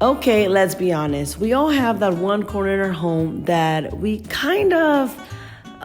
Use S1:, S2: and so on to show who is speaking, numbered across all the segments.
S1: Okay, let's be honest. We all have that one corner in our home that we kind of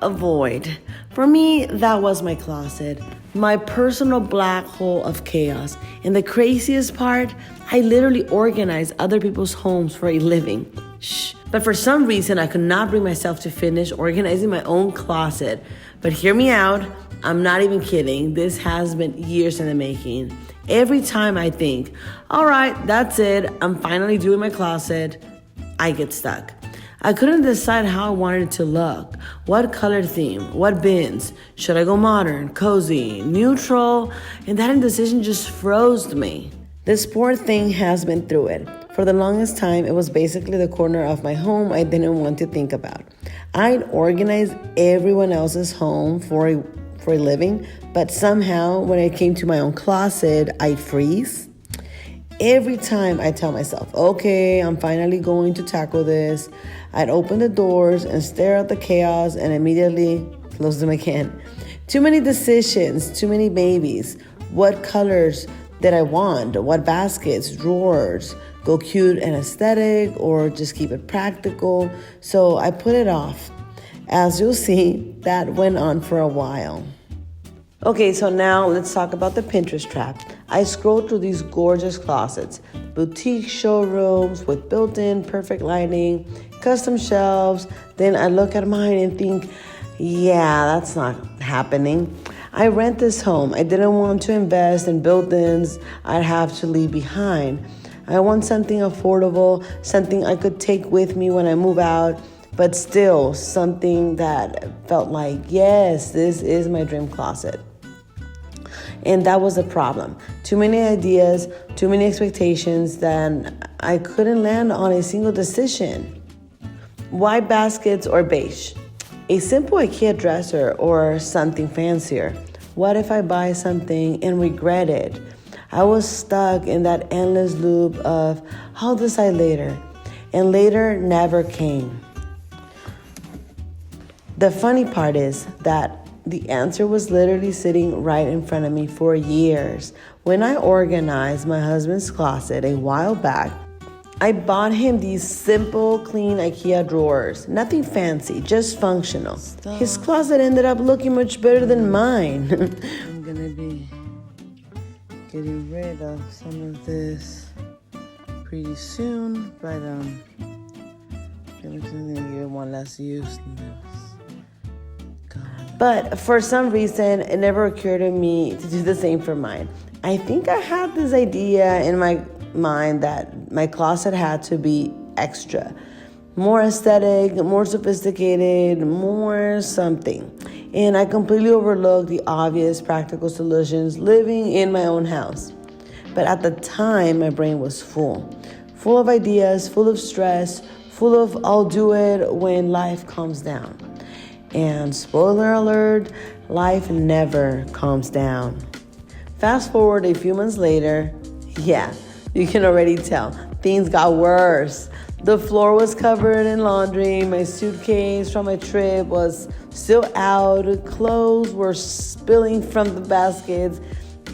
S1: avoid. For me, that was my closet, my personal black hole of chaos. And the craziest part, I literally organize other people's homes for a living. Shh. But for some reason, I could not bring myself to finish organizing my own closet. But hear me out, I'm not even kidding. This has been years in the making. Every time I think, all right, that's it, I'm finally doing my closet, I get stuck. I couldn't decide how I wanted it to look, what color theme, what bins, should I go modern, cozy, neutral, and that indecision just froze me. This poor thing has been through it. For the longest time, it was basically the corner of my home I didn't want to think about. I'd organize everyone else's home for a living, but somehow when it came to my own closet, I'd freeze. Every time I tell myself, okay, I'm finally going to tackle this, I'd open the doors and stare at the chaos and immediately close them again. Too many decisions, too many babies. What colors did I want? What baskets, drawers? Go cute and aesthetic or just keep it practical? So I put it off. As you'll see, that went on for a while. Okay, so now let's talk about the Pinterest trap. I scrolled through these gorgeous closets, boutique showrooms with built-in perfect lighting, custom shelves. Then I look at mine and think, yeah, that's not happening. I rent this home. I didn't want to invest in built-ins I'd have to leave behind. I want something affordable, something I could take with me when I move out, but still something that felt like, yes, this is my dream closet. And that was a problem. Too many ideas, too many expectations that I couldn't land on a single decision. White baskets or beige? A simple IKEA dresser or something fancier? What if I buy something and regret it? I was stuck in that endless loop of, I'll decide later. And later never came. The funny part is that the answer was literally sitting right in front of me for years. When I organized my husband's closet a while back, I bought him these simple, clean IKEA drawers. Nothing fancy, just functional. His closet ended up looking much better than mine. I'm gonna be getting rid of some of this pretty soon, but I'm gonna give it one last use. But for some reason, it never occurred to me to do the same for mine. I think I had this idea in my mind that my closet had to be extra, more aesthetic, more sophisticated, more something. And I completely overlooked the obvious practical solutions living in my own house. But at the time, my brain was full of ideas, full of stress, full of I'll do it when life calms down. And spoiler alert, life never calms down. Fast forward a few months later, yeah, you can already tell, things got worse. The floor was covered in laundry, my suitcase from my trip was still out, clothes were spilling from the baskets.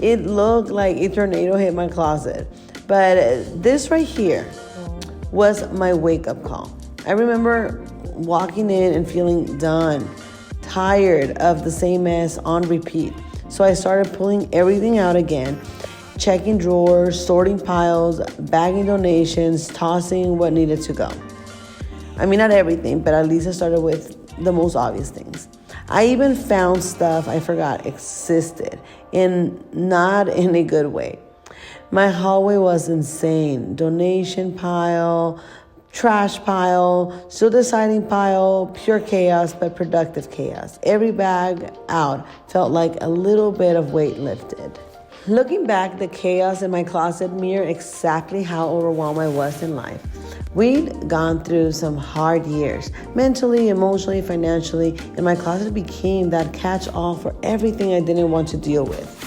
S1: It looked like a tornado hit my closet. But this right here was my wake-up call. I remember walking in and feeling done, tired of the same mess on repeat. So I started pulling everything out again, checking drawers, sorting piles, bagging donations, tossing what needed to go. I mean, not everything, but at least I started with the most obvious things. I even found stuff I forgot existed, and not in a good way. My hallway was insane. Donation pile, trash pile, still deciding pile, pure chaos, but productive chaos. Every bag out felt like a little bit of weight lifted. Looking back, the chaos in my closet mirrored exactly how overwhelmed I was in life. We'd gone through some hard years, mentally, emotionally, financially, and my closet became that catch-all for everything I didn't want to deal with.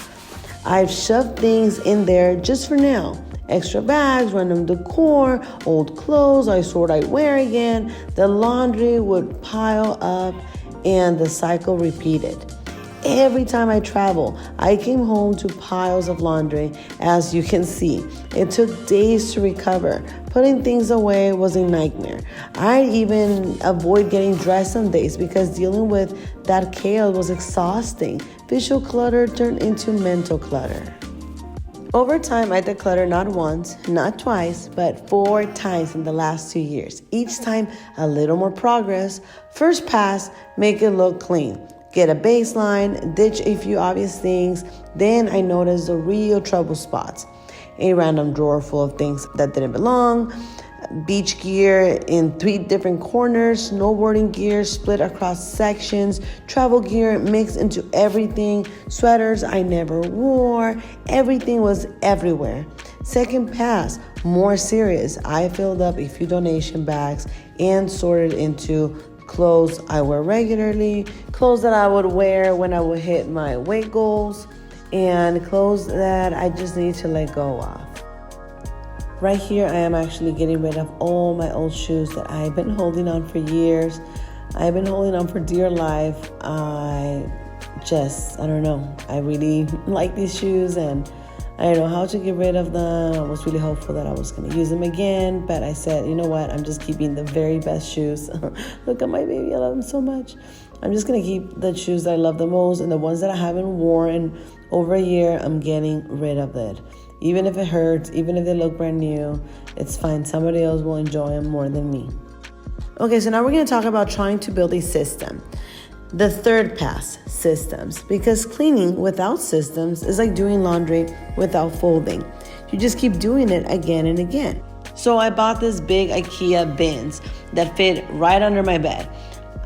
S1: I've shoved things in there just for now. Extra bags, random decor, old clothes I swore I'd wear again. The laundry would pile up and the cycle repeated. every time I travel, I came home to piles of laundry, as you can see. It took days to recover. Putting things away was a nightmare. I even avoid getting dressed on days because dealing with that chaos was exhausting. Visual clutter turned into mental clutter. Over time, I decluttered not once, not twice, but 4 times in the last 2 years. Each time, a little more progress. First pass, make it look clean. Get a baseline, ditch a few obvious things. Then I noticed the real trouble spots. A random drawer full of things that didn't belong, beach gear in 3 different corners, snowboarding gear split across sections, travel gear mixed into everything, sweaters I never wore, everything was everywhere. Second pass, more serious. I filled up a few donation bags and sorted into clothes I wear regularly, clothes that I would wear when I would hit my weight goals, and clothes that I just need to let go of. Right here, I am actually getting rid of all my old shoes that I've been holding on for years. I've been holding on for dear life. I don't know. I really like these shoes and I don't know how to get rid of them. I was really hopeful that I was going to use them again, but I said, you know what? I'm just keeping the very best shoes. Look at my baby. I love them so much. I'm just going to keep the shoes that I love the most, and the ones that I haven't worn over a year, I'm getting rid of it. Even if it hurts, even if they look brand new, it's fine. Somebody else will enjoy them more than me. Okay, so now we're going to talk about trying to build a system. The third pass, systems. Because cleaning without systems is like doing laundry without folding. You just keep doing it again and again. So I bought this big IKEA bins that fit right under my bed.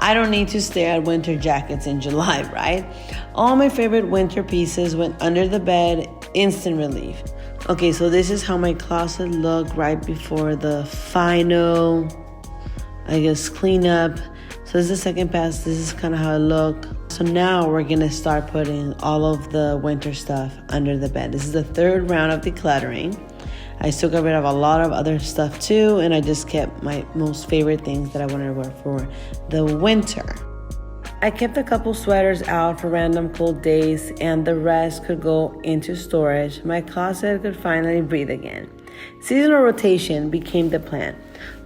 S1: I don't need to stare at winter jackets in July, right? All my favorite winter pieces went under the bed, instant relief. Okay, so this is how my closet looked right before the final, cleanup. So this is the second pass. This is kind of how it looked. So now we're going to start putting all of the winter stuff under the bed. This is the third round of decluttering. I still got rid of a lot of other stuff too, and I just kept my most favorite things that I wanted to wear for the winter. I kept a couple sweaters out for random cold days, and the rest could go into storage. My closet could finally breathe again. Seasonal rotation became the plan.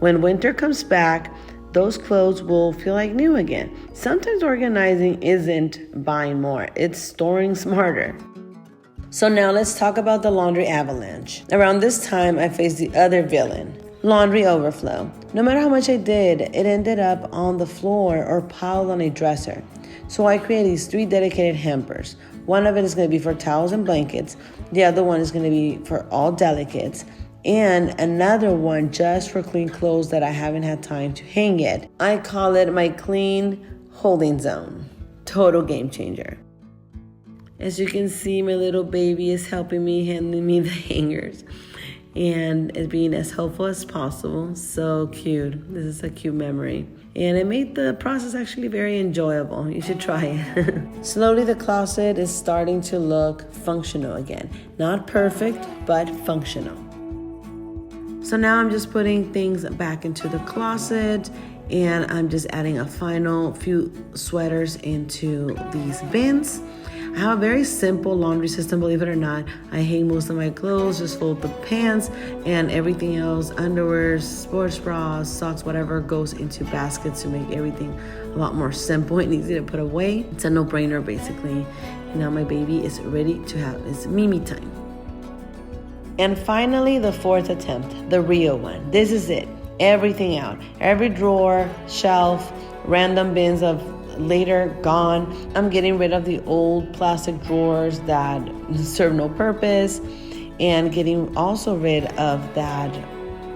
S1: When winter comes back, those clothes will feel like new again. Sometimes organizing isn't buying more, it's storing smarter. So now let's talk about the laundry avalanche. Around this time, I faced the other villain, laundry overflow. No matter how much I did, it ended up on the floor or piled on a dresser. So I created these 3 dedicated hampers. One of it is going to be for towels and blankets. The other one is going to be for all delicates. And another one just for clean clothes that I haven't had time to hang yet. I call it my clean holding zone. Total game changer. As you can see, my little baby is helping me, handing me the hangers. And it's being as helpful as possible. So cute. This is a cute memory. And it made the process actually very enjoyable. You should try it. Slowly, the closet is starting to look functional again. Not perfect, but functional. So now I'm just putting things back into the closet, and I'm just adding a final few sweaters into these bins. I have a very simple laundry system, believe it or not. I hang most of my clothes, just fold the pants, and everything else, underwear, sports bras, socks, whatever, goes into baskets to make everything a lot more simple and easy to put away. It's a no-brainer, basically. And now my baby is ready to have its Mimi time. And finally, the fourth attempt, the real one. This is it. Everything out. Every drawer, shelf, random bins of later gone. I'm getting rid of the old plastic drawers that serve no purpose, and getting also rid of that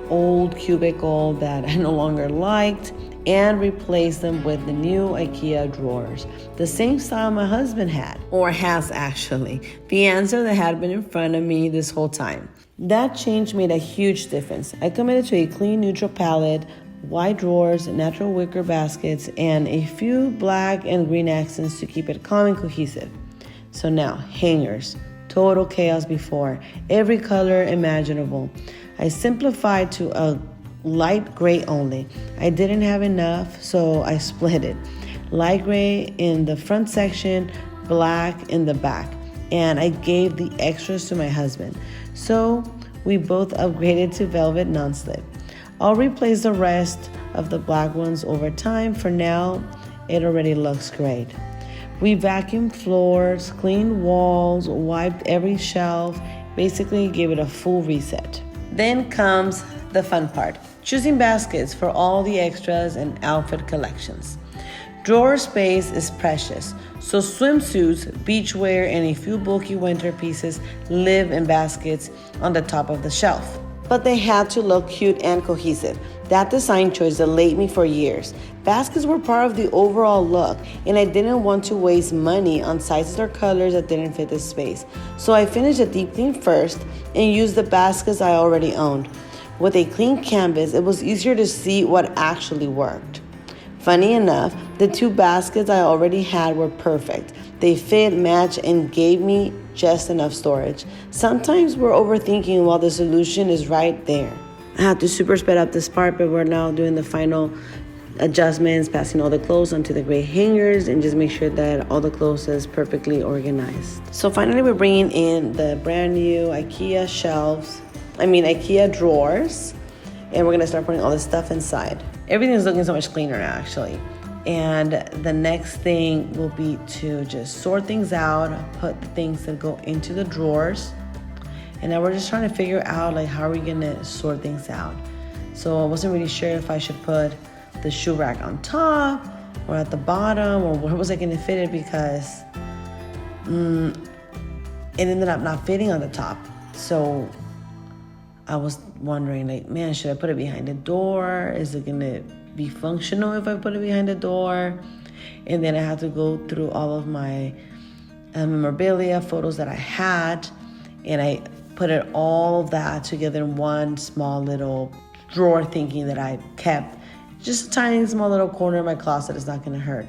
S1: old cubicle that I no longer liked, and replace them with the new IKEA drawers. The same style my husband had, or has actually. The answer that had been in front of me this whole time. That change made a huge difference. I committed to a clean, neutral palette, white drawers, natural wicker baskets, and a few black and green accents to keep it calm and cohesive. So now, hangers. Total chaos before. Every color imaginable. I simplified to a light gray only. I didn't have enough, so I split it. Light gray in the front section, black in the back, and I gave the extras to my husband. So we both upgraded to velvet non-slip. I'll replace the rest of the black ones over time. For now, it already looks great. We vacuumed floors, cleaned walls, wiped every shelf, basically gave it a full reset. Then comes the fun part, choosing baskets for all the extras and outfit collections. Drawer space is precious, so swimsuits, beachwear, and a few bulky winter pieces live in baskets on the top of the shelf. But they had to look cute and cohesive. That design choice delayed me for years. Baskets were part of the overall look, and I didn't want to waste money on sizes or colors that didn't fit the space. So I finished a deep clean first and used the baskets I already owned. With a clean canvas, it was easier to see what actually worked. Funny enough, the two baskets I already had were perfect. They fit, matched, and gave me just enough storage. Sometimes we're overthinking while the solution is right there. I had to super speed up this part, but we're now doing the final adjustments, passing all the clothes onto the gray hangers, and just make sure that all the clothes is perfectly organized. So finally, we're bringing in the brand new IKEA drawers, and we're gonna start putting all this stuff inside. Everything is looking so much cleaner now, actually. And the next thing will be to just sort things out, put the things that go into the drawers. And now we're just trying to figure out how are we gonna sort things out. So I wasn't really sure if I should put the shoe rack on top or at the bottom, or where was I gonna fit it, because it ended up not fitting on the top. So I was wondering, should I put it behind the door? Is it gonna be functional if I put it behind the door? And then I had to go through all of my memorabilia, photos that I had, and I put it all that together in one small little drawer, thinking that I kept just a tiny small little corner of my closet is not gonna hurt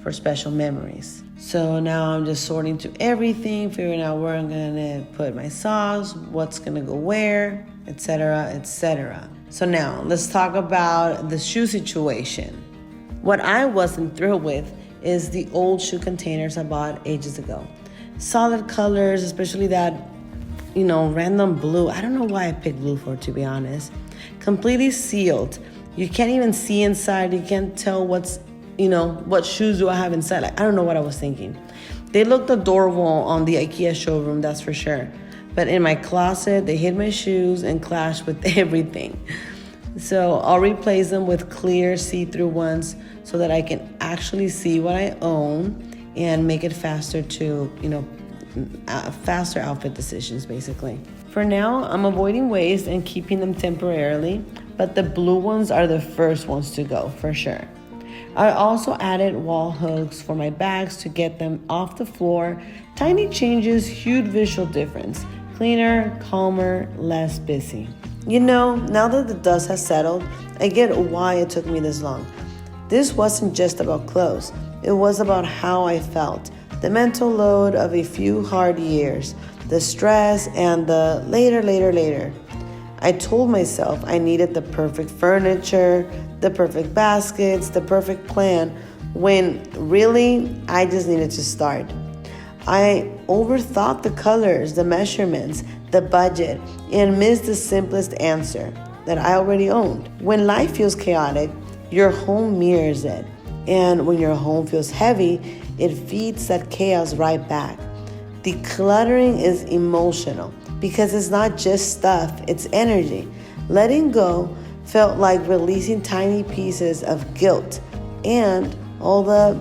S1: for special memories. So now I'm just sorting through everything, figuring out where I'm gonna put my socks, what's gonna go where, etc., etc. So now let's talk about the shoe situation. What I wasn't thrilled with is the old shoe containers I bought ages ago. Solid colors, especially that, random blue. I don't know why I picked blue for, to be honest. Completely sealed. You can't even see inside. You can't tell what shoes do I have inside. I don't know what I was thinking. They looked adorable on the IKEA showroom, that's for sure. But in my closet, they hid my shoes and clashed with everything. So I'll replace them with clear see-through ones so that I can actually see what I own and make it faster to, faster outfit decisions, basically. For now, I'm avoiding waste and keeping them temporarily, but the blue ones are the first ones to go, for sure. I also added wall hooks for my bags to get them off the floor. Tiny changes, huge visual difference. Cleaner, calmer, less busy. Now that the dust has settled, I get why it took me this long. This wasn't just about clothes. It was about how I felt. The mental load of a few hard years, the stress, and the later. I told myself I needed the perfect furniture, the perfect baskets, the perfect plan, when really I just needed to start. I overthought the colors, the measurements, the budget, and missed the simplest answer that I already owned. When life feels chaotic, your home mirrors it. And when your home feels heavy, it feeds that chaos right back. Decluttering is emotional because it's not just stuff, it's energy. Letting go felt like releasing tiny pieces of guilt and all the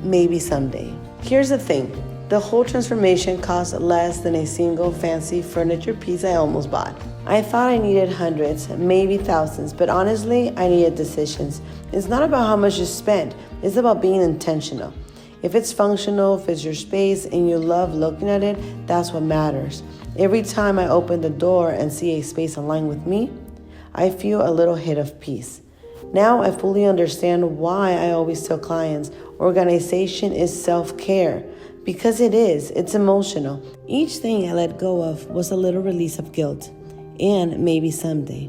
S1: maybe someday. Here's the thing. The whole transformation cost less than a single fancy furniture piece I almost bought. I thought I needed hundreds, maybe thousands, but honestly, I needed decisions. It's not about how much you spend, it's about being intentional. If it's functional, fits your space, and you love looking at it, that's what matters. Every time I open the door and see a space aligned with me, I feel a little hit of peace. Now I fully understand why I always tell clients organization is self-care. Because it is, it's emotional. Each thing I let go of was a little release of guilt, and maybe someday.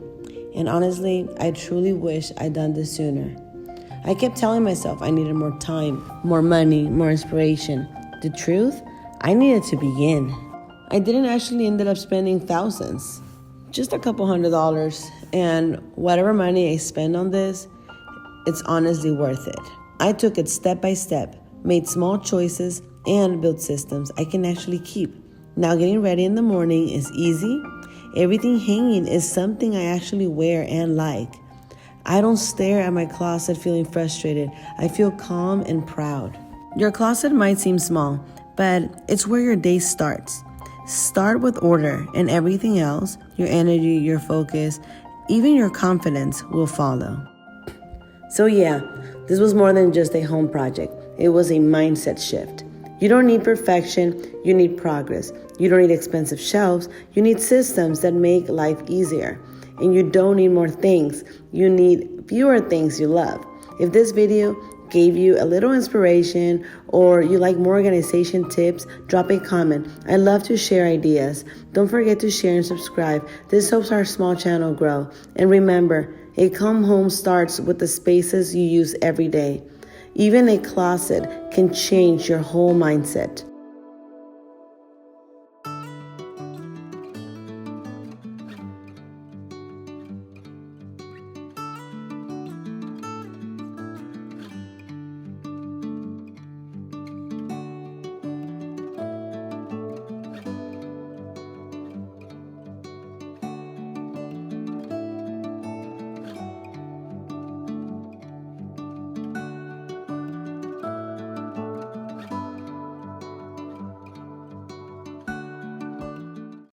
S1: And honestly, I truly wish I'd done this sooner. I kept telling myself I needed more time, more money, more inspiration. The truth, I needed to begin. I didn't actually end up spending thousands, just a couple $100s, and whatever money I spend on this, it's honestly worth it. I took it step by step, made small choices, and built systems I can actually keep. Now getting ready in the morning is easy. Everything hanging is something I actually wear and like. I don't stare at my closet feeling frustrated. I feel calm and proud. Your closet might seem small, but it's where your day starts. Start with order, and everything else, your energy, your focus, even your confidence will follow. So yeah, this was more than just a home project. It was a mindset shift. You don't need perfection, you need progress. You don't need expensive shelves, you need systems that make life easier. And you don't need more things, you need fewer things you love. If this video gave you a little inspiration or you like more organization tips, drop a comment. I love to share ideas. Don't forget to share and subscribe. This helps our small channel grow. And remember, a calm home starts with the spaces you use every day. Even a closet can change your whole mindset.